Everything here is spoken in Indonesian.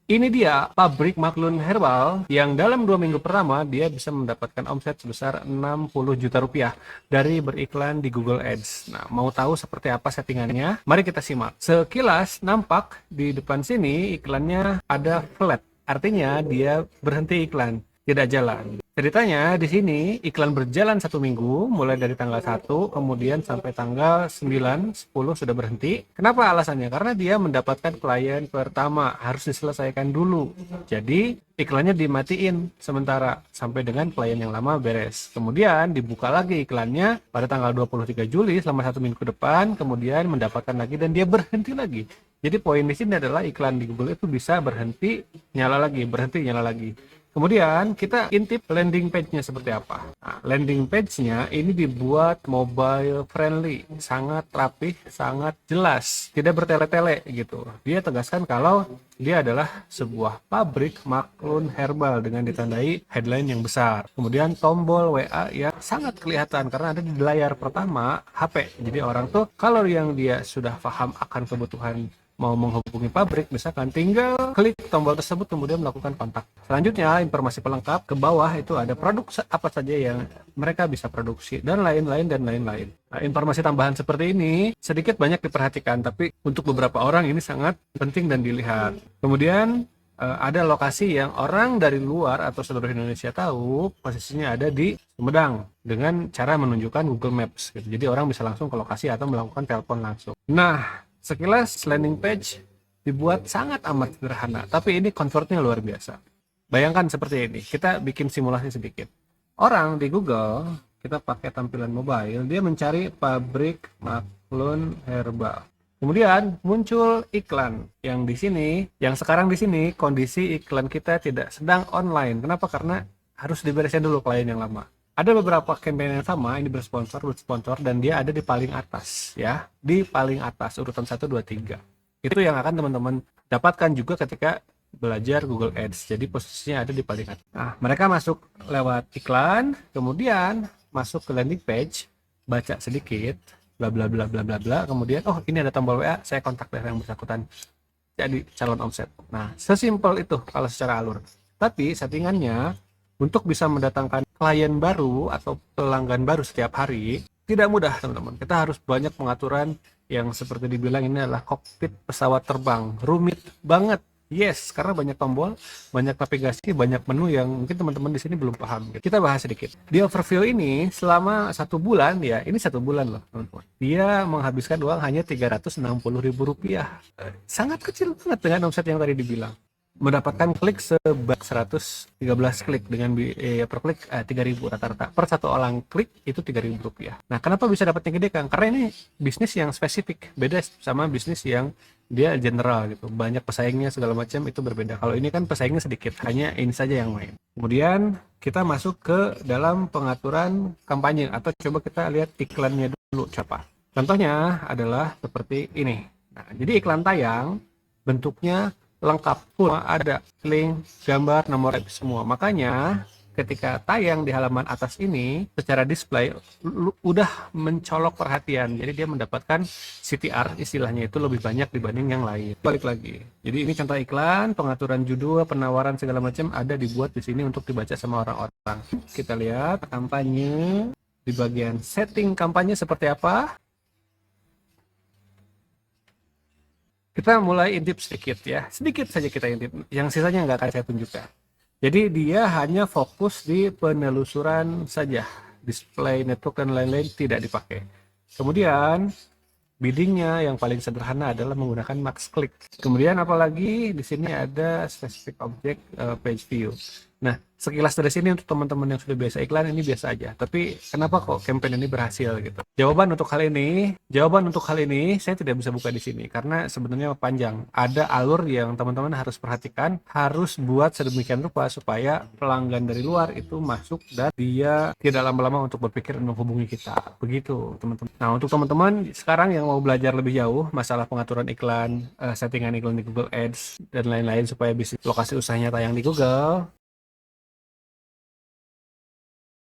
Ini dia pabrik Maklun Herbal yang dalam 2 minggu pertama dia bisa mendapatkan omset sebesar 60 juta rupiah dari beriklan di Google Ads. Nah, mau tahu seperti apa settingannya? Mari kita simak. Sekilas nampak di depan sini iklannya ada flat. Artinya dia berhenti iklan, tidak jalan. Ceritanya di sini iklan berjalan 1 minggu, mulai dari tanggal 1, kemudian sampai tanggal 9, 10 sudah berhenti. Kenapa alasannya? Karena dia mendapatkan klien pertama, harus diselesaikan dulu. Jadi iklannya dimatiin sementara sampai dengan klien yang lama beres. Kemudian dibuka lagi iklannya pada tanggal 23 Juli selama 1 minggu ke depan, kemudian mendapatkan lagi dan dia berhenti lagi. Jadi poin di sini adalah iklan di Google itu bisa berhenti, nyala lagi, berhenti, nyala lagi. Kemudian kita intip landing page-nya seperti apa. Nah, landing page-nya ini dibuat mobile friendly, sangat rapih, sangat jelas, tidak bertele-tele gitu. Dia tegaskan kalau dia adalah sebuah pabrik Maklun Herbal dengan ditandai headline yang besar. Kemudian tombol WA yang sangat kelihatan karena ada di layar pertama HP. Jadi orang tuh kalau yang dia sudah paham akan kebutuhan mau menghubungi pabrik, misalkan tinggal klik tombol tersebut kemudian melakukan kontak. Selanjutnya informasi pelengkap ke bawah itu ada produk apa saja yang mereka bisa produksi dan lain-lain dan lain-lain. Nah, informasi tambahan seperti ini sedikit banyak diperhatikan, tapi untuk beberapa orang ini sangat penting dan dilihat. Kemudian ada lokasi yang orang dari luar atau seluruh Indonesia tahu posisinya ada di Sumedang dengan cara menunjukkan Google Maps gitu. Jadi orang bisa langsung ke lokasi atau melakukan telepon langsung. Nah, sekilas landing page dibuat sangat amat sederhana, tapi ini convertnya luar biasa. Bayangkan seperti ini, kita bikin simulasi sedikit. Orang di Google, kita pakai tampilan mobile, dia mencari pabrik Maklun Herbal. Kemudian muncul iklan yang di sini, yang sekarang di sini kondisi iklan kita tidak sedang online. Kenapa? Karena harus diberesin dulu klien yang lama. Ada beberapa campaign yang sama, ini bersponsor, dan dia ada di paling atas ya, di paling atas urutan 1, 2, 3. Itu yang akan teman-teman dapatkan juga ketika belajar Google Ads. Jadi posisinya ada di paling atas. Nah, mereka masuk lewat iklan, kemudian masuk ke landing page, baca sedikit, bla bla bla bla bla bla, kemudian oh ini ada tombol WA, saya kontak dengan yang bersangkutan. Jadi calon omset. Nah, sesimpel itu kalau secara alur. Tapi settingannya untuk bisa mendatangkan klien baru atau pelanggan baru setiap hari tidak mudah, teman-teman. Kita harus banyak pengaturan yang seperti dibilang ini adalah kokpit pesawat terbang, rumit banget. Yes, karena banyak tombol, banyak navigasi, banyak menu yang mungkin teman-teman di sini belum paham. Kita bahas sedikit. Di overview ini selama 1 bulan ya, ini 1 bulan loh, teman-teman. Dia menghabiskan uang hanya Rp360.000. Sangat kecil banget dengan omset yang tadi dibilang. Mendapatkan klik sebanyak 113 klik dengan per klik 3.000 rata-rata. Per satu orang klik itu Rp3.000. Nah, kenapa bisa dapatnya gede, Kang? Karena ini bisnis yang spesifik, beda sama bisnis yang dia general gitu. Banyak pesaingnya segala macam, itu berbeda. Kalau ini kan pesaingnya sedikit, hanya ini saja yang main. Kemudian kita masuk ke dalam pengaturan kampanye atau coba kita lihat iklannya dulu coba. Contohnya adalah seperti ini. Nah, jadi iklan tayang bentuknya lengkap, full, ada link, gambar, nomor semua. Makanya ketika tayang di halaman atas ini secara display udah mencolok perhatian. Jadi dia mendapatkan CTR istilahnya itu lebih banyak dibanding yang lain. Balik lagi. Jadi ini contoh iklan, pengaturan judul, penawaran segala macam ada dibuat di sini untuk dibaca sama orang-orang. Kita lihat kampanye di bagian setting kampanye seperti apa. Kita mulai intip sedikit ya, sedikit saja kita intip, yang sisanya nggak akan saya tunjukkan. Jadi dia hanya fokus di penelusuran saja, display network dan lain-lain tidak dipakai. Kemudian biddingnya yang paling sederhana adalah menggunakan max click. Kemudian apalagi di sini ada specific object page view. Nah, sekilas dari sini untuk teman-teman yang sudah biasa iklan ini biasa aja. Tapi kenapa kok campaign ini berhasil gitu? Jawaban untuk hal ini saya tidak bisa buka di sini karena sebenarnya panjang. Ada alur yang teman-teman harus perhatikan, harus buat sedemikian rupa supaya pelanggan dari luar itu masuk dan dia tidak lama-lama untuk berpikir menghubungi kita. Begitu, teman-teman. Nah, untuk teman-teman sekarang yang mau belajar lebih jauh masalah pengaturan iklan, settingan iklan di Google Ads dan lain-lain supaya bisnis lokasi usahanya tayang di Google,